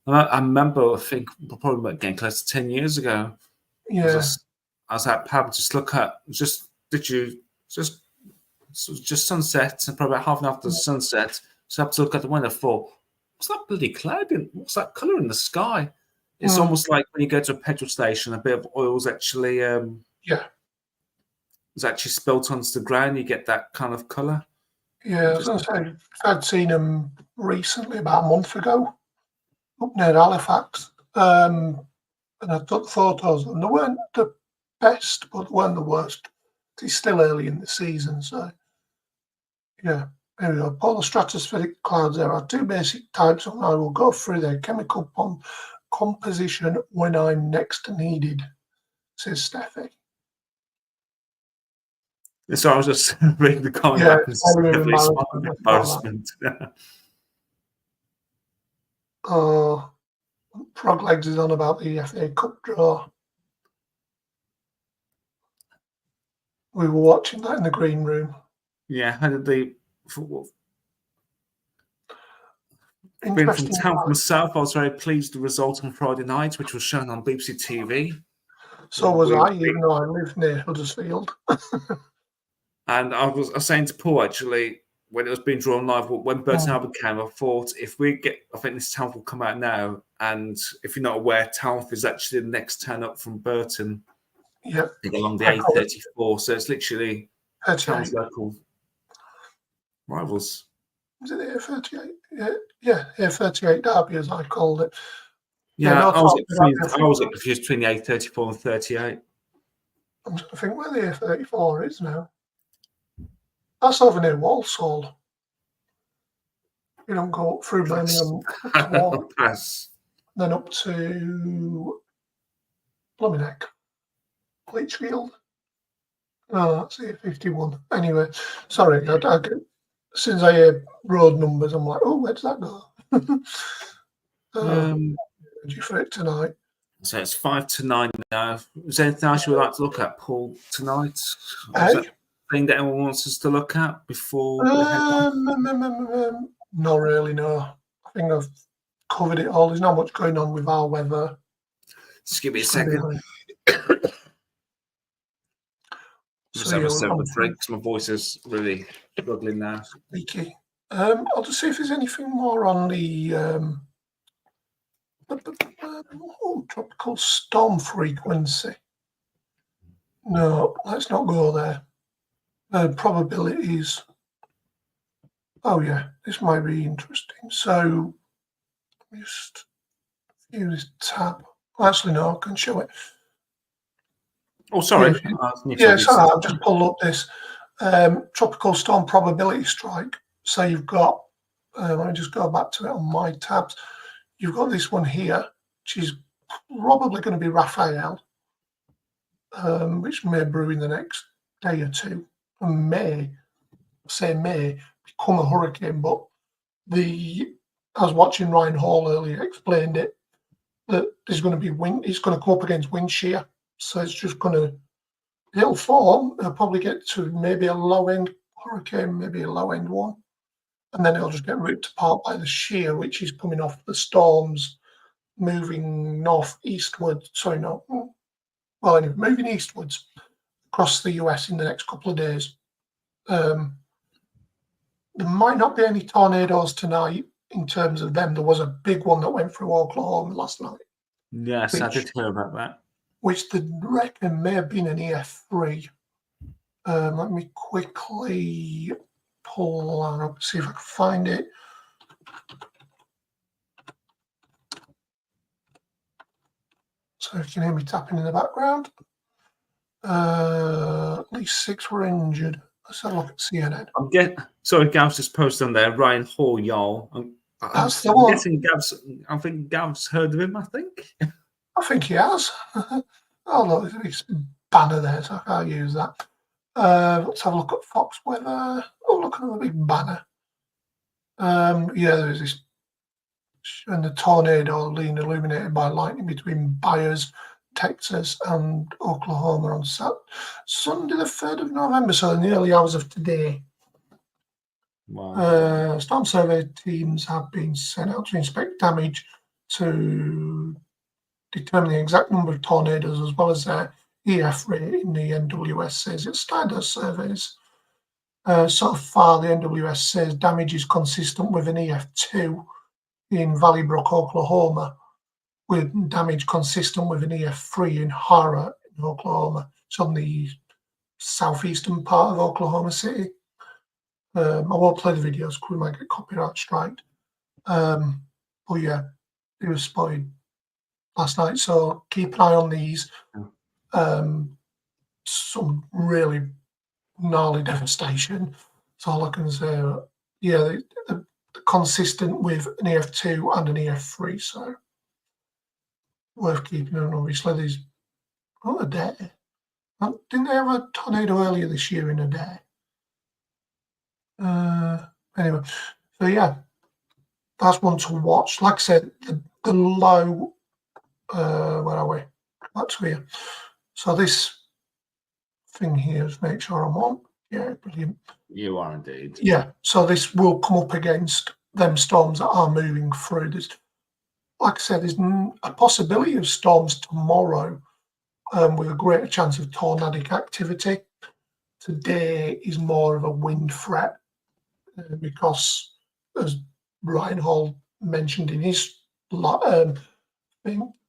I remember. I think probably getting close to 10 years ago. Yeah. I was at pub just look at just did you just sunset and probably about half an hour after the sunset. So I have to look at the window for what's that bloody cloud? What's that colour in the sky? It's almost like when you go to a petrol station, a bit of oil's actually Yeah. is actually spilt onto the ground. You get that kind of colour. Yeah, I was going to say, I'd seen them recently, about a month ago, up near Halifax. And I took photos, and they weren't the best, but they weren't the worst. It's still early in the season, so yeah. There we go. Polar stratospheric clouds. There are two basic types, and I will go through their chemical composition when I'm next needed, says Steffi. So I was just reading the comment Yeah, back and embarrassment. Oh, Frog Legs is on about the FA Cup draw. We were watching that in the green room. Yeah, how did they? Being from town for myself, I was very pleased with the result on Friday night, which was shown on BBC TV. So was I, even though I live near Huddersfield. And I was saying to Paul actually when it was being drawn live, when Burton Albion came, I thought I think this town will come out now. And if you're not aware, Townf is actually the next town up from Burton. Yeah, along the A34. So it's literally Town's local rivals. Is it the A38? Yeah, A38 Derby, as I called it. Yeah, I was confused between the A34 and 38. I'm trying to think where the A34 is now. That's over near Walsall. You don't go up through Birmingham up to Wall, then up to Blumenegg, Lichfield. Oh, that's A51. Anyway, sorry, since I hear road numbers, I'm like, oh, where does that go? Due for it tonight. So it's 5-9 now. Is there anything else you would like to look at, Paul, tonight? Thing that anyone wants us to look at before? Not really, no. I think I've covered it all. There's not much going on with our weather. Just give me a second. Just have a separate drink because my voice is really struggling now. Leaky. I'll just see if there's anything more on the tropical storm frequency. No, let's not go there. Probabilities. Oh yeah, this might be interesting. So just view this tab. Actually, no, I can show it. Oh, sorry. Yeah, sorry, I've just pulled up this tropical storm probability strike. So you've got, let me just go back to it on my tabs. You've got this one here, which is probably going to be Raphael, which may brew in the next day or two, and may become a hurricane. But I was watching Ryan Hall earlier, explained it, that there's going to be wind, it's going to go up against wind shear. So it's just going to, it'll form, it'll probably get to maybe a low end hurricane, maybe a low end one. And then it'll just get ripped apart by the shear, which is coming off the storms moving northeastward. Sorry, no. Well, anyway, moving eastwards across the US in the next couple of days. There might not be any tornadoes tonight in terms of them. There was a big one that went through Oklahoma last night. Yes, I did hear about that. Which they reckon may have been an EF3. Let me quickly pull that up, see if I can find it. So you can hear me tapping in the background. At least 6 were injured. Let's have a look at CNN. Sorry, Gav's just posted on there. Ryan Hall, y'all. I'm That's the one. guessing I think Gav's heard of him. I think. I think he has. Oh, look, there's a big banner there, so I can't use that. Let's have a look at Fox weather. Oh, look, another big banner. Yeah, there's this, and the tornado being illuminated by lightning between Byers, Texas, and Oklahoma on Sunday, the 3rd of November, so in the early hours of today. Wow. Storm survey teams have been sent out to inspect damage to determine the exact number of tornadoes as well as their EF rate in the NWS says. It started those surveys. So far, the NWS says damage is consistent with an EF2 in Valley Brook, Oklahoma, with damage consistent with an EF3 in Hara, in Oklahoma. It's on the southeastern part of Oklahoma City. I won't play the videos because we might get copyright striked. But yeah, it was spotted last night, so keep an eye on these. Some really gnarly devastation. That's all I can say. Yeah, they're consistent with an EF2 and an EF3, so worth keeping an eye on. Obviously, there's a day. Didn't they have a tornado earlier this year in a day? Anyway, so yeah, that's one to watch. Like I said, the low, where are we? That's here. So this thing here is make sure I'm on. Yeah, brilliant. You are indeed. Yeah, so this will come up against them storms that are moving through. There's, like I said, there's a possibility of storms tomorrow with a greater chance of tornadic activity. Today is more of a wind threat because, as Ryan Hall mentioned in his thing,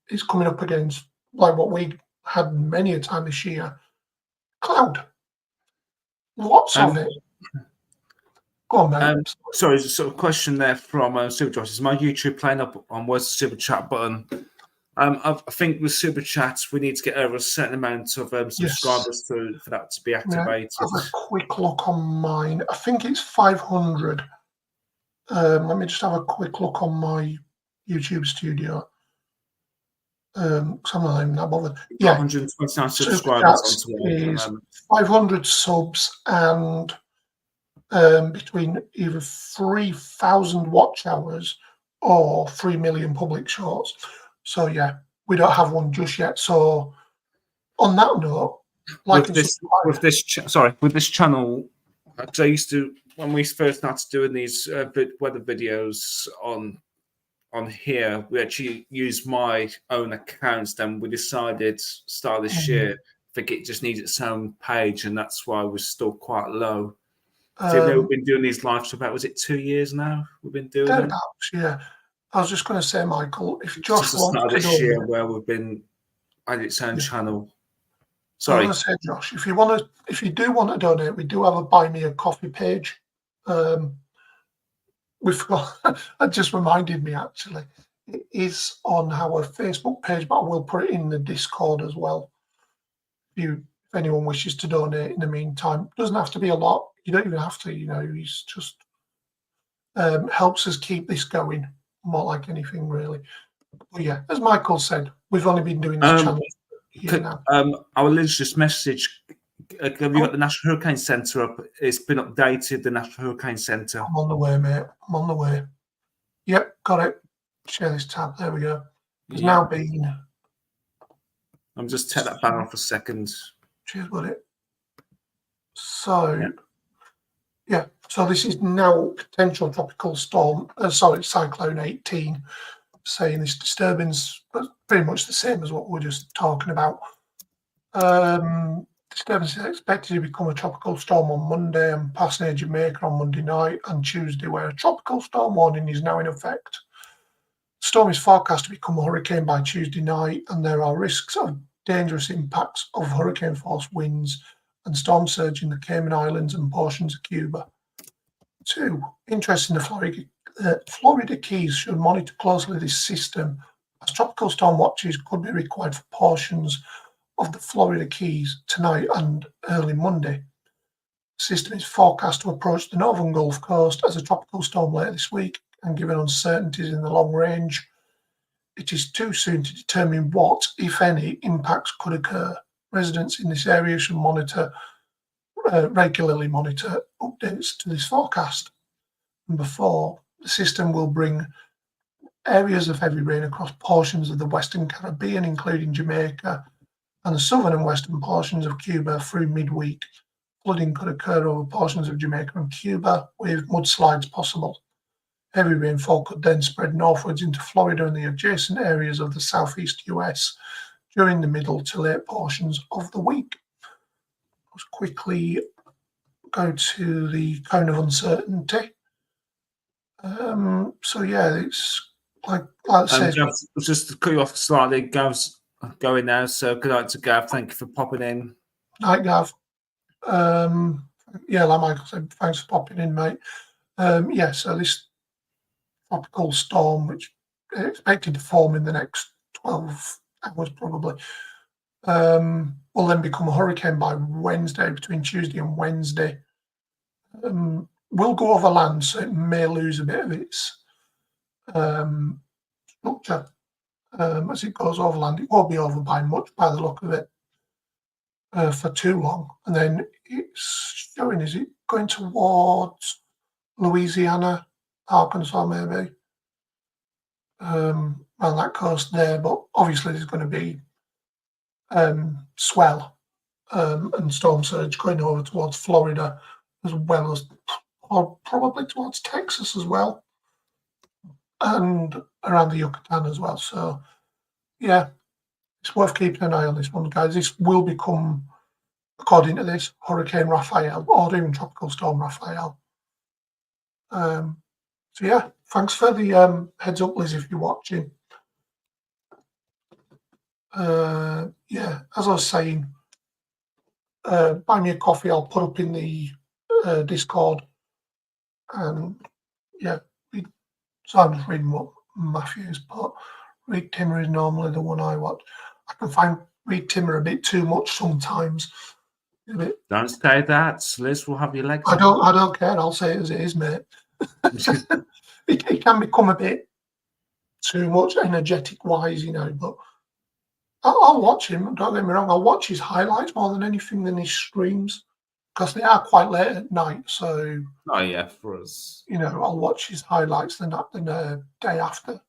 it's coming up against, like what we had many a time this year, cloud. Lots of it. Go on, mate. Sorry, there's a sort of question there from Super Josh. Is my YouTube playing up on where's the Super Chat button? I think with Super Chats, we need to get over a certain amount of subscribers for that to be activated. Have a quick look on mine. I think it's 500. Let me just have a quick look on my YouTube studio. I'm not even that bothered. Yeah, 129 subscribers is 500 subs and between either 3,000 watch hours or 3 million public shorts. So yeah, we don't have one just yet. So on that note, with this channel, I used to, when we first started doing these weather videos on here, we actually used my own accounts. Then we decided start this year, I think it just needs its own page, and that's why we're still quite low. So we've been doing these lives for about, was it 2 years now? We've been doing it. Yeah. I was just going to say, Michael, if Josh wants to this year where we've been at its own channel. Sorry. I was going to say, Josh, if you do want to donate, we do have a Buy Me a Coffee page. We've got, that just reminded me actually. It is on our Facebook page, but I will put it in the Discord as well. If anyone wishes to donate in the meantime, it doesn't have to be a lot. You don't even have to, it's just helps us keep this going. More like anything, really. But yeah, as Michael said, we've only been doing this channel here now. Our Liz just messaged, have you got the National Hurricane Centre up? It's been updated, the National Hurricane Centre. I'm on the way, mate. I'm on the way. Yep, got it. Share this tab. There we go. It's now been... I'm just take that banner off a second. Cheers, buddy. So... Yeah, so this is now potential tropical storm, cyclone 18, saying this disturbance, but pretty much the same as what we're just talking about. Disturbance is expected to become a tropical storm on Monday and pass near Jamaica on Monday night and Tuesday, where a tropical storm warning is now in effect. The storm is forecast to become a hurricane by Tuesday night, and there are risks of dangerous impacts of hurricane-force winds and storm surge in the Cayman Islands and portions of Cuba. 2. Interest in the Florida Keys should monitor closely this system as tropical storm watches could be required for portions of the Florida Keys tonight and early Monday. The system is forecast to approach the northern Gulf Coast as a tropical storm later this week, and given uncertainties in the long range, it is too soon to determine what, if any, impacts could occur. Residents in this area should regularly monitor updates to this forecast. Number 4, the system will bring areas of heavy rain across portions of the Western Caribbean, including Jamaica and the southern and western portions of Cuba through midweek. Flooding could occur over portions of Jamaica and Cuba, with mudslides possible. Heavy rainfall could then spread northwards into Florida and the adjacent areas of the southeast US during the middle to late portions of the week. Let's quickly go to the cone of uncertainty. So yeah, it's like I said. Gav, just to cut you off slightly, Gav's going now. So good night to Gav. Thank you for popping in. Night, Gav. Yeah, like Michael said, thanks for popping in, mate. Yeah, so this tropical storm, which is expected to form in the next 12 hours probably, will then become a hurricane by Wednesday, between Tuesday and Wednesday. Will go over land, so it may lose a bit of its structure as it goes over land. It won't be over by much by the look of it for too long. And then it's showing, is it going towards Louisiana, Arkansas maybe, around that coast there, but obviously there's going to be swell and storm surge going over towards Florida, as well as probably towards Texas as well, and around the Yucatan as well. So yeah, it's worth keeping an eye on this one, guys. This will become, according to this, Hurricane Raphael, or even Tropical Storm Raphael. So yeah, thanks for the heads up, Liz, if you're watching. Yeah, as I was saying, buy me a coffee. I'll put up in the Discord. Yeah, so I'm just reading what Matthew's put. Reed Timmer is normally the one I watch. I can find Reed Timmer a bit too much sometimes. Don't say that. Liz will have your legs. I don't care. I'll say it as it is, mate. it can become a bit too much energetic wise, but I'll watch him. Don't get me wrong. I'll watch his highlights more than anything than his streams, because they are quite late at night. So, oh yeah, for us, I'll watch his highlights the day after.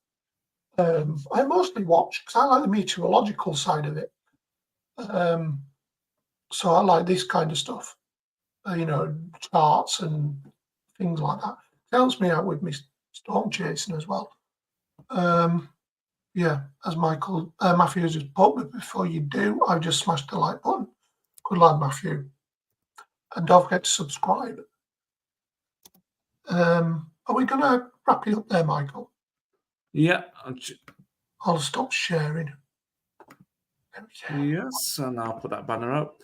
I mostly watch because I like the meteorological side of it. So I like this kind of stuff, charts and things like that. It helps me out with my storm chasing as well. Yeah, as Matthew just put, but before you do, I've just smashed the like button. Good lad, Matthew. And don't forget to subscribe. Are we going to wrap it up there, Michael? Yeah. I'll stop sharing. Yes, and I'll put that banner up.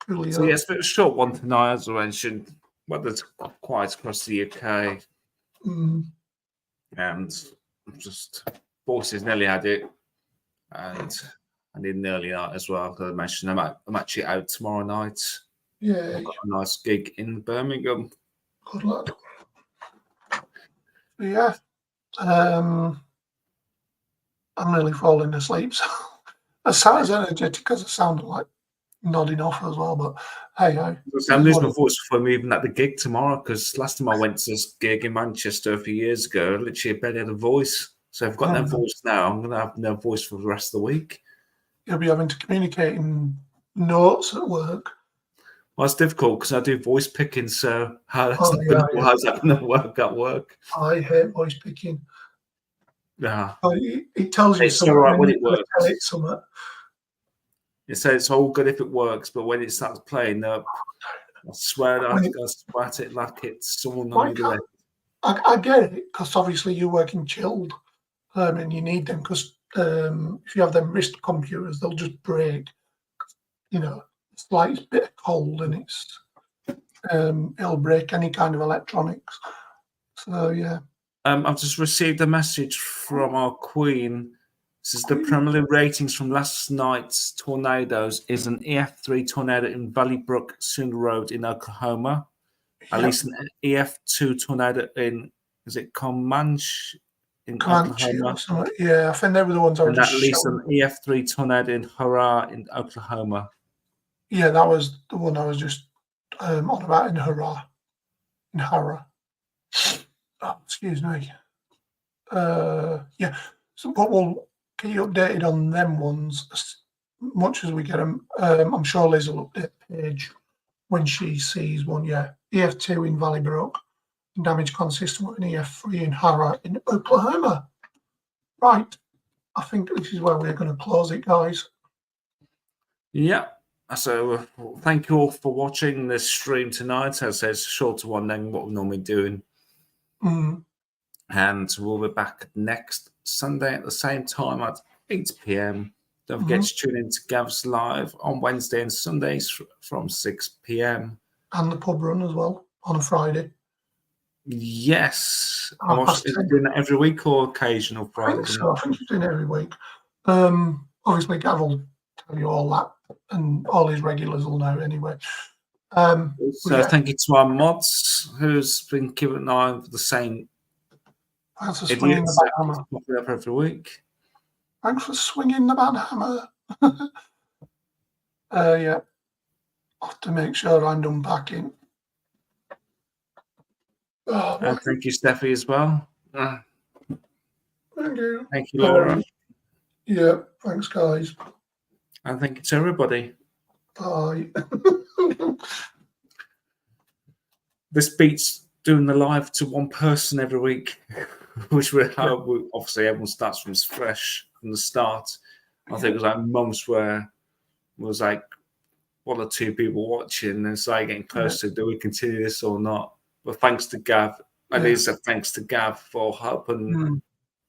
Coolio. So yes, but a short one tonight, as I mentioned. Weather's quiet across the UK. And just Forces nearly had it. And I did an early night as well. Because I mentioned I'm actually out tomorrow night. Yeah. I've got a nice gig in Birmingham. Good luck. Yeah. I'm nearly falling asleep. So as sound as energetic as I sound, like nodding off as well. But hey, I'm losing my voice before I'm even at the gig tomorrow, because last time I went to this gig in Manchester a few years ago, I literally barely had a voice. So I've got no voice now. I'm going to have no voice for the rest of the week. You'll be having to communicate in notes at work. Well, it's difficult because I do voice picking, so how's that going to work at work? I hate voice picking. Yeah. It tells you it's all right when it works. It says it's all good if it works, but when it starts playing up, I swear I sweat it like it's someone on the other end. I get it, because obviously you're working chilled, and you need them, because if you have them wrist computers, they'll just break. Slight bit of cold, and it'll break any kind of electronics. So yeah. I've just received a message from our Queen This is the preliminary ratings from last night's tornadoes. Is an EF3 tornado in Valley Brook, Sooner Road in Oklahoma. At least an EF2 tornado in, is it Comanche in Comanche Oklahoma? or something. Yeah, I think they were the ones I was And just at least showing. an EF3 tornado in Hurrah in Oklahoma. Yeah, that was the one I was just on about in Hurrah. In Hurrah. Oh, excuse me. Yeah. So, but we'll get you updated on them ones as much as we get them. I'm sure Liz will update Paige when she sees one. Yeah, EF2 in Valley Brook, damage consistent with an EF3 in Hara in Oklahoma. Right. I think this is where we're going to close it, guys. Yeah. So thank you all for watching this stream tonight. As I said, it's a shorter one than what we're normally doing. And we'll be back next Sunday at the same time at 8 p.m. Don't forget to tune in to Gav's Live on Wednesday and Sundays from 6 p.m. And the pub run as well on a Friday. Yes. Is he doing that every week or occasional Friday? I think so. I think he's doing it every week. Obviously, Gav will tell you all that, and all his regulars will know anyway. So thank you to our mods who's been keeping an eye on the same Thanks for swinging the hammer. Popping up every week. Thanks for swinging the bad hammer. Yeah. I'll have to make sure I'm done packing. Oh, and thank you, Steffi, as well. Thank you. Thank you, Laura. Yeah, thanks, guys. And thank you to everybody. Bye. This beats doing the live to one person every week, which obviously everyone starts from fresh from the start. I think it was like months where it was like one or two people watching, and it's like getting close to, do we continue this or not? But thanks to Gav, and it is a thanks to Gav for helping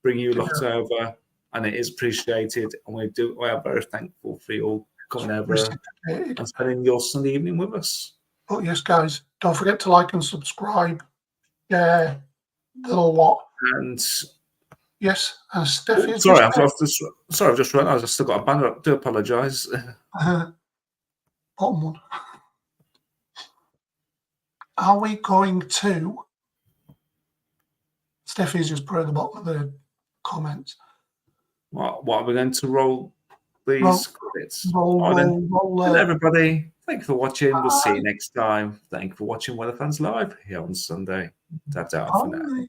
bring you lot over, and it is appreciated, and we are very thankful for you all coming over and spending your Sunday evening with us. Oh yes, guys, don't forget to like and subscribe. Yeah, little what? And yes, and Steffi. Sorry, I've just realised I've still got a banner up. Do apologise. Bottom one. Are we going to? Steffi's just put at the bottom of the comments. What are we going to roll these credits? Roll, everybody, thank you for watching. We'll see you next time. Thank you for watching Weather Fans Live here on Sunday. Ta-ta for now.